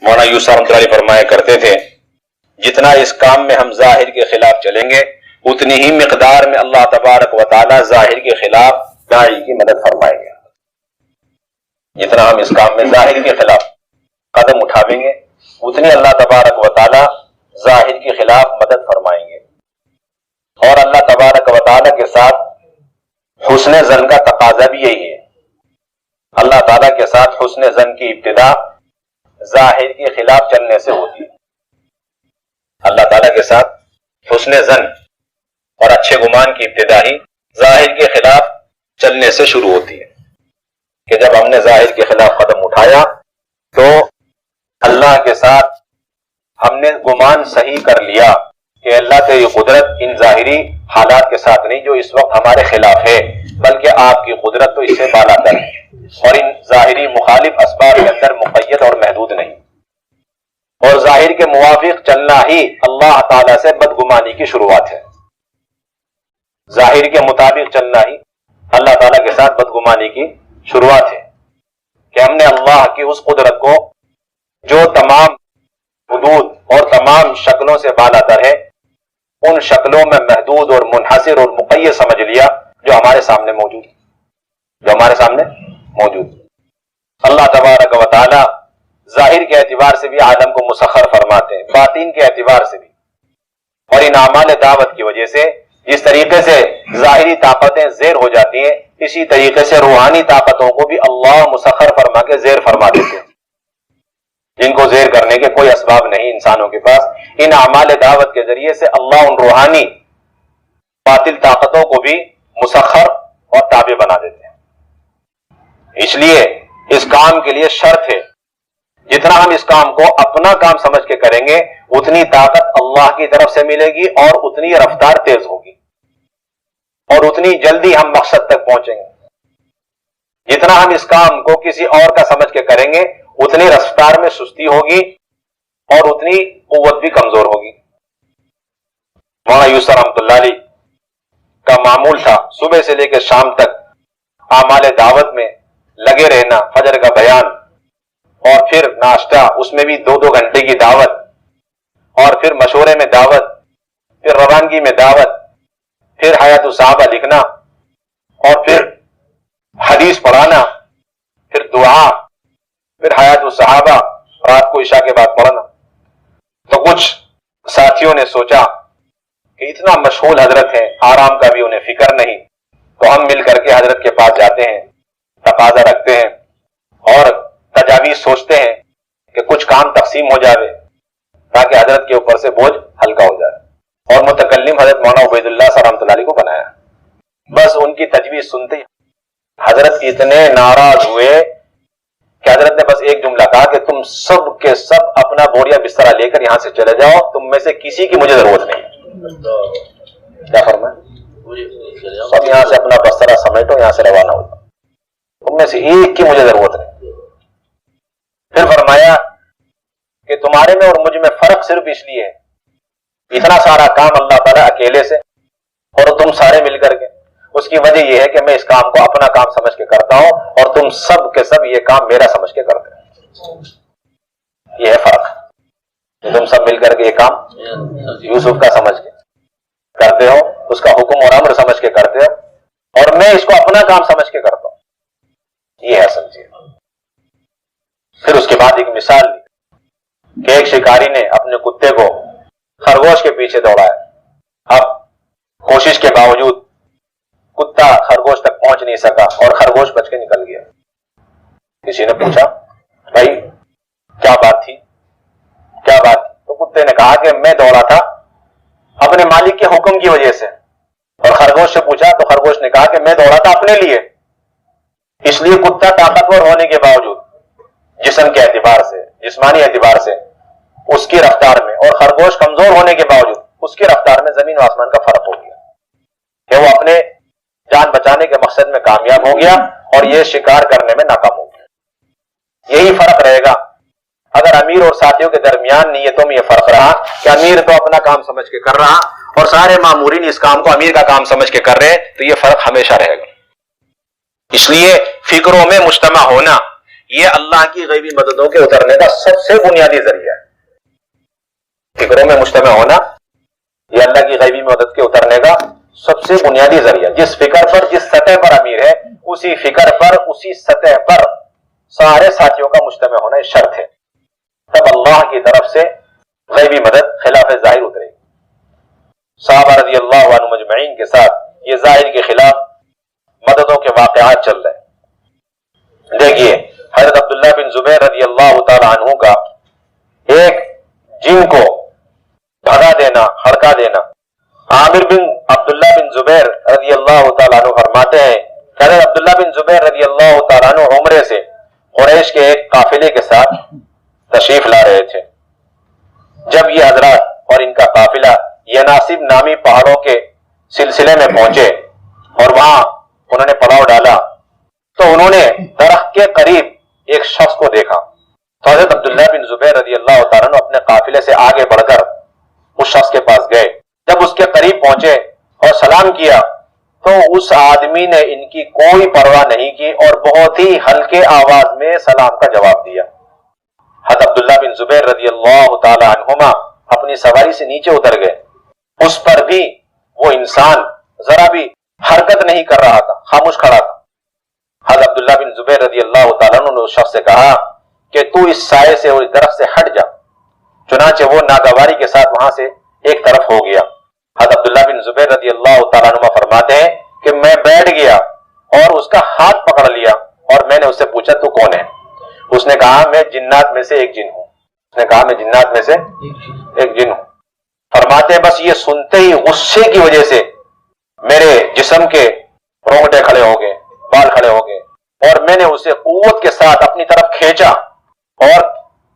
مولانا یوسف رحمۃ اللہ علیہ فرمایا کرتے تھے جتنا اس کام میں ہم ظاہر کے خلاف چلیں گے اتنی ہی مقدار میں اللہ تبارک و تعالی ظاہر کے خلاف داعی کی مدد فرمائیں گے. جتنا ہم اس کام میں ظاہر کے خلاف قدم اٹھاویں گے اتنی اللہ تبارک و تعالی ظاہر کے خلاف مدد فرمائیں گے. اور اللہ تبارک و تعالی کے ساتھ حسن ظن کا تقاضا بھی یہی ہے. اللہ تعالیٰ کے ساتھ حسن ظن کی ابتدا ظاہر کے خلاف چلنے سے ہوتی ہے. اللہ تعالیٰ کے ساتھ حسن ظن اور اچھے گمان کی ابتدا ہی ظاہر کے خلاف چلنے سے شروع ہوتی ہے کہ جب ہم نے ظاہر کے خلاف قدم اٹھایا تو اللہ کے ساتھ ہم نے گمان صحیح کر لیا کہ اللہ تیری قدرت ان ظاہری حالات کے ساتھ نہیں جو اس وقت ہمارے خلاف ہے، بلکہ آپ کی قدرت تو اس سے بالا تر ہے اور ان ظاہری مخالف اسباب کے اندر مقید اور محدود نہیں. اور ظاہر کے موافق چلنا ہی اللہ تعالیٰ سے بدگمانی کی شروعات ہے. ظاہر کے مطابق چلنا ہی اللہ تعالیٰ کے ساتھ بدگمانی کی شروعات ہے کہ ہم نے اللہ کی اس قدرت کو جو تمام حدود اور تمام شکلوں سے بالا تر ہے ان شکلوں میں محدود اور منحصر اور مقید سمجھ لیا جو ہمارے سامنے موجود اللہ تبارک و تعالی ظاہر کے اعتبار سے بھی عالم کو مسخر فرماتے ہیں، باطن کے اعتبار سے بھی. اور ان اعمال دعوت کی وجہ سے جس طریقے سے ظاہری طاقتیں زیر ہو جاتی ہیں اسی طریقے سے روحانی طاقتوں کو بھی اللہ مسخر فرما کے زیر فرما دیتے ہیں جن کو زیر کرنے کے کوئی اسباب نہیں انسانوں کے پاس. ان اعمال دعوت کے ذریعے سے اللہ ان روحانی باطل طاقتوں کو بھی مسخر اور تابع بنا دیتے ہیں. اس لیے اس کام کے لیے شرط ہے جتنا ہم اس کام کو اپنا کام سمجھ کے کریں گے اتنی طاقت اللہ کی طرف سے ملے گی اور اتنی رفتار تیز ہوگی اور اتنی جلدی ہم مقصد تک پہنچیں گے. جتنا ہم اس کام کو کسی اور کا سمجھ کے کریں گے اتنی رفتار میں سستی ہوگی اور اتنی قوت بھی کمزور ہوگی. مولانا یوسف رحمۃ اللہ علیہ کا معمول تھا صبح سے لے کے شام تک اعمال دعوت میں لگے رہنا، فجر کا بیان اور پھر ناشتہ، اس میں بھی 2-2 گھنٹے کی دعوت اور پھر مشورے میں دعوت، پھر روانگی میں دعوت، پھر حیات الصحابہ لکھنا اور پھر حدیث پڑھانا، پھر دعا، پھر حیات الصحابہ رات کو عشاء کے بعد پڑھنا. تو کچھ ساتھیوں نے سوچا کہ اتنا مشغول حضرت ہیں، آرام کا بھی انہیں فکر نہیں، تو ہم مل کر کے حضرت کے پاس جاتے ہیں، تقاضا رکھتے ہیں اور تجاویز سوچتے ہیں کہ کچھ کام تقسیم ہو جائے تاکہ حضرت کے اوپر سے بوجھ ہلکا ہو جائے. اور متکلم حضرت مولانا عبید اللہ صاحب رحمۃ اللہ علیہ کو بنایا. بس ان کی تجویز سنتے ہی حضرت اتنے ناراض ہوئے کہ حضرت نے بس ایک جملہ کہا کہ تم سب کے سب اپنا بوریا بسترا لے کر یہاں سے چلے جاؤ، تم میں سے کسی کی مجھے ضرورت نہیں. کیا فرمایا؟ سب یہاں سے اپنا بسترا سمیٹو، یہاں سے روانہ ہو جاؤ، تم میں سے ایک کی مجھے ضرورت نہیں. پھر فرمایا کہ تمہارے میں اور مجھ میں فرق صرف اس لیے ہے اتنا سارا کام اللہ تعالیٰ اکیلے سے اور تم سارے مل کر کے، اس کی وجہ یہ ہے کہ میں اس کام کو اپنا کام سمجھ کے کرتا ہوں اور تم سب کے سب یہ کام میرا سمجھ کے کرتے ہیں. یہ ہے فرق کہ تم سب مل کر کے یہ کام یوسف کا سمجھ کے کرتے ہو، اس کا حکم اور امر سمجھ کے کرتے ہو، اور میں اس کو اپنا کام سمجھ کے کرتا ہوں. یہ ہے اصل چیز. پھر اس کے بعد ایک مثال دی کہ ایک شکاری نے اپنے کتے کو خرگوش کے پیچھے دوڑایا. اب کوشش کے باوجود کتا خرگوش تک پہنچ نہیں سکا اور خرگوش بچ کے نکل گیا. کسی نے پوچھا بھائی کیا بات تھی؟ تو کتے نے کہا کہ میں دوڑا تھا اپنے مالک کے حکم کی وجہ سے. اور خرگوش سے پوچھا تو خرگوش نے کہا کہ میں دوڑا تھا اپنے لیے. اس لیے کتا طاقتور ہونے کے باوجود جسم کے اعتبار سے، جسمانی اعتبار سے اس کی رفتار میں، اور خرگوش کمزور ہونے کے باوجود اس کی رفتار میں زمین و آسمان کا فرق ہو گیا کہ وہ اپنے جان بچانے کے مقصد میں کامیاب ہو گیا اور یہ شکار کرنے میں ناکام ہو گیا. یہی فرق رہے گا اگر امیر اور ساتھیوں کے درمیان نیتوں میں یہ فرق رہا کہ امیر تو اپنا کام سمجھ کے کر رہا اور سارے مامورین اس کام کو امیر کا کام سمجھ کے کر رہے، تو یہ فرق ہمیشہ رہے گا. اس لیے فکروں میں مجتمع ہونا، یہ اللہ کی غیبی مددوں کے اترنے کا سب سے بنیادی ذریعہ ہے. فکروں میں مجتمع ہونا یہ اللہ کی غیبی مدد کے اترنے کا سب سے بنیادی ذریعہ. جس فکر پر جس سطح پر امیر ہے اسی فکر پر اسی سطح پر سارے ساتھیوں کا مجتمع ہونا یہ شرط ہے. تب اللہ کی طرف سے غیبی مدد خلاف ظاہر اترے گی. صحابہ رضی اللہ عنہ مجمعین کے ساتھ یہ ظاہر کے خلاف مددوں کے واقعات چل رہے. دیکھیے حضرت عبداللہ بن زبیر رضی اللہ تعالی عنہ کا ایک جن کو بھگا دینا، ہڑکا دینا. عامر بن عبداللہ بن زبیر رضی اللہ تعالیٰ عنہ فرماتے ہیں کہ حضرت عبداللہ بن زبیر رضی اللہ تعالیٰ عنہ عمرے سے قریش کے ایک قافلے کے ساتھ تشریف لا رہے تھے. جب یہ حضرات اور ان کا قافلہ یناسب نامی پہاڑوں کے سلسلے میں پہنچے اور وہاں انہوں نے پڑاؤ ڈالا تو انہوں نے درخت کے قریب ایک شخص کو دیکھا. تو حضرت عبداللہ بن زبیر رضی اللہ تعالیٰ عنہ اپنے قافلے سے آگے بڑھ کر اس شخص کے پاس گئے. جب اس کے قریب پہنچے اور سلام کیا تو اس آدمی نے ان کی کوئی پرواہ نہیں کی اور بہت ہی ہلکے آواز میں سلام کا جواب دیا. حضرت عبداللہ بن زبیر رضی اللہ تعالی عنہما اپنی سواری سے نیچے اتر گئے. اس پر بھی وہ انسان ذرا بھی حرکت نہیں کر رہا تھا، خاموش کھڑا تھا. حضرت عبداللہ بن زبیر رضی اللہ تعالیٰ عنہ نے اس شخص سے کہا کہ تو اس سائے سے اور اس درخت سے ہٹ جا. چنانچہ وہ ناگواری کے ساتھ وہاں سے ایک طرف ہو گیا. حضرت عبداللہ بن زبیر رضی اللہ تعالیٰ عنہ فرماتے ہیں کہ میں بیٹھ گیا اور اس کا ہاتھ پکڑ لیا اور میں نے اس سے پوچھا تو کون ہے؟ اس نے کہا میں جنات میں سے ایک جن ہوں. اس نے کہا میں جنات میں سے ایک جن ہوں. فرماتے ہیں بس یہ سنتے ہی غصے کی وجہ سے میرے جسم کے رونگٹے کھڑے ہو گئے، بال کھڑے ہو گئے اور میں نے اسے قوت کے ساتھ اپنی طرف کھینچا اور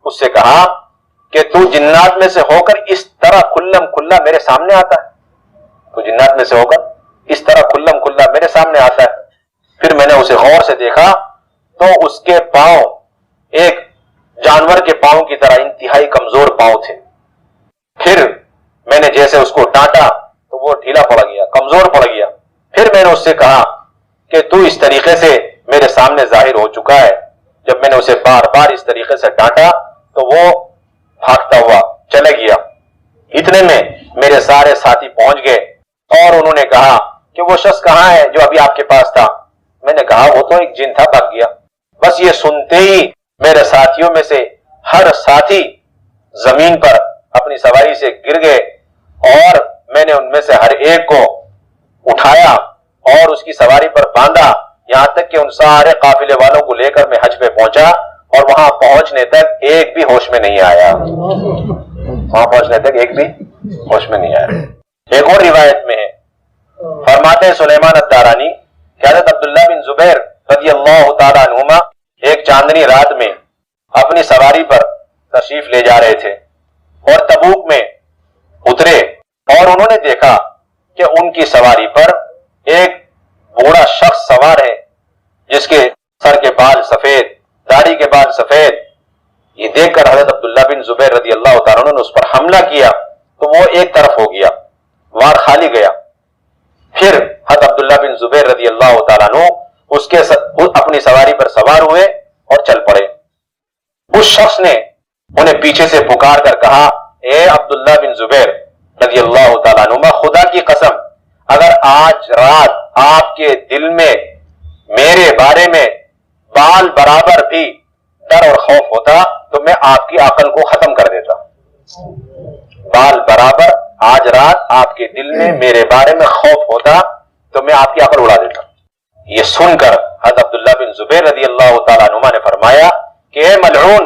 اس سے کہا کہ تو جنات میں سے ہو کر اس طرح کھلم کھلا میرے سامنے آتا ہے. تو جنات میں سے ہو کر اس طرح کھلم کھلا میرے سامنے آتا ہے. پھر میں نے اسے غور سے دیکھا تو اس کے پاؤں ایک جانور کے پاؤں کی طرح انتہائی کمزور پاؤں تھے. پھر میں نے جیسے اس کو ڈانٹا تو وہ ڈھیلا پڑ گیا، کمزور پڑ گیا. پھر میں نے اس سے کہا کہ تو اس طریقے سے میرے سامنے ظاہر ہو چکا ہے. جب میں نے اسے بار بار اس طریقے سے ڈانٹا تو وہ بھاگتا ہوا چلے گیا. اتنے میں میرے سارے ساتھی پہنچ گئے اور انہوں نے کہا کہ وہ شخص کہاں ہے جو ابھی آپ کے پاس تھا؟ میں نے کہا وہ تو ایک جن تھا، بھاگ گیا. بس یہ سنتے ہی میرے ساتھیوں میں سے ہر ساتھی زمین پر اپنی سواری سے گر گئے اور میں نے ان میں سے ہر ایک کو اٹھایا اور اس کی سواری پر باندھا، یہاں تک کہ ان سارے قافلے والوں کو لے کر میں حج پہ پہنچا اور وہاں پہنچنے تک ایک بھی ہوش میں نہیں آیا. وہاں پہنچنے تک ایک بھی ہوش میں نہیں آیا. ایک اور روایت میں ہے، فرماتے ہیں سلیمان الدارانی کہ حضرت عبداللہ بن زبیر رضی اللہ تعالی عنہما ایک چاندنی رات میں اپنی سواری پر تشریف لے جا رہے تھے اور تبوک میں اترے اور انہوں نے دیکھا کہ ان کی سواری پر ایک بوڑھا شخص سوار ہے جس کے سر کے بال سفید، داڑھی کے بال سفید. یہ دیکھ کر حضرت عبداللہ بن زبیر رضی اللہ تعالیٰ عنہ نے اس پر حملہ کیا تو وہ ایک طرف ہو گیا، وار خالی گیا. پھر حضرت عبداللہ بن زبیر رضی اللہ تعالیٰ عنہ اس کے اپنی سواری پر سوار ہوئے اور چل پڑے. اس شخص نے انہیں پیچھے سے پکار کر کہا اے عبداللہ بن زبیر رضی اللہ تعالیٰ عنہ، خدا کی قسم اگر آج رات آپ کے دل میں میرے بارے میں بال برابر بھی ڈر اور خوف ہوتا تو میں آپ کی عقل کو ختم کر دیتا. بال برابر آج رات آپ کے دل میں میرے بارے میں خوف ہوتا تو میں آپ کی عقل اڑا دیتا. یہ سن کر حضرت عبداللہ بن زبیر رضی اللہ تعالیٰ عنہ نے فرمایا کہ اے ملعون،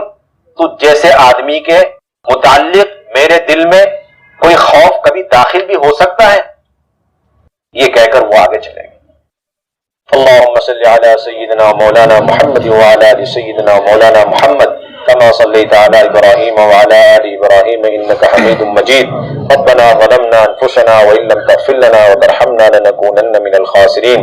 تو جیسے آدمی کے متعلق میرے دل میں کوئی خوف کبھی داخل بھی ہو سکتا ہے؟ یہ کہہ کر وہ آگے چلے گئے. اللهم صل على سيدنا مولانا محمد وعلى ال سيدنا مولانا محمد كما صليت على ابراهيم وعلى ال ابراهيم انك حميد مجيد. ربنا ظلمنا انفسنا وان لم تغفر لنا وترحمنا لنكونن من الخاسرين.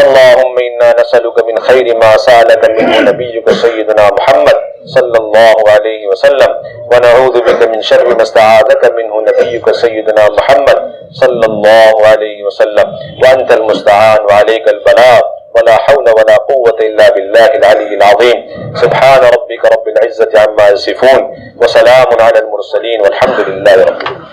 اللهم انا نسألك من خير ما سألك منه نبيك سيدنا محمد صلى الله عليه وسلم ونعوذ بك من شر ما استعاذك منه نبيك سيدنا محمد صلى الله عليه وسلم وأنت المستعان وعليك البلاغ ولا حول ولا قوة إلا بالله العلي العظيم. سبحان ربك رب العزة عما يصفون وسلام على المرسلين والحمد لله رب العالمين.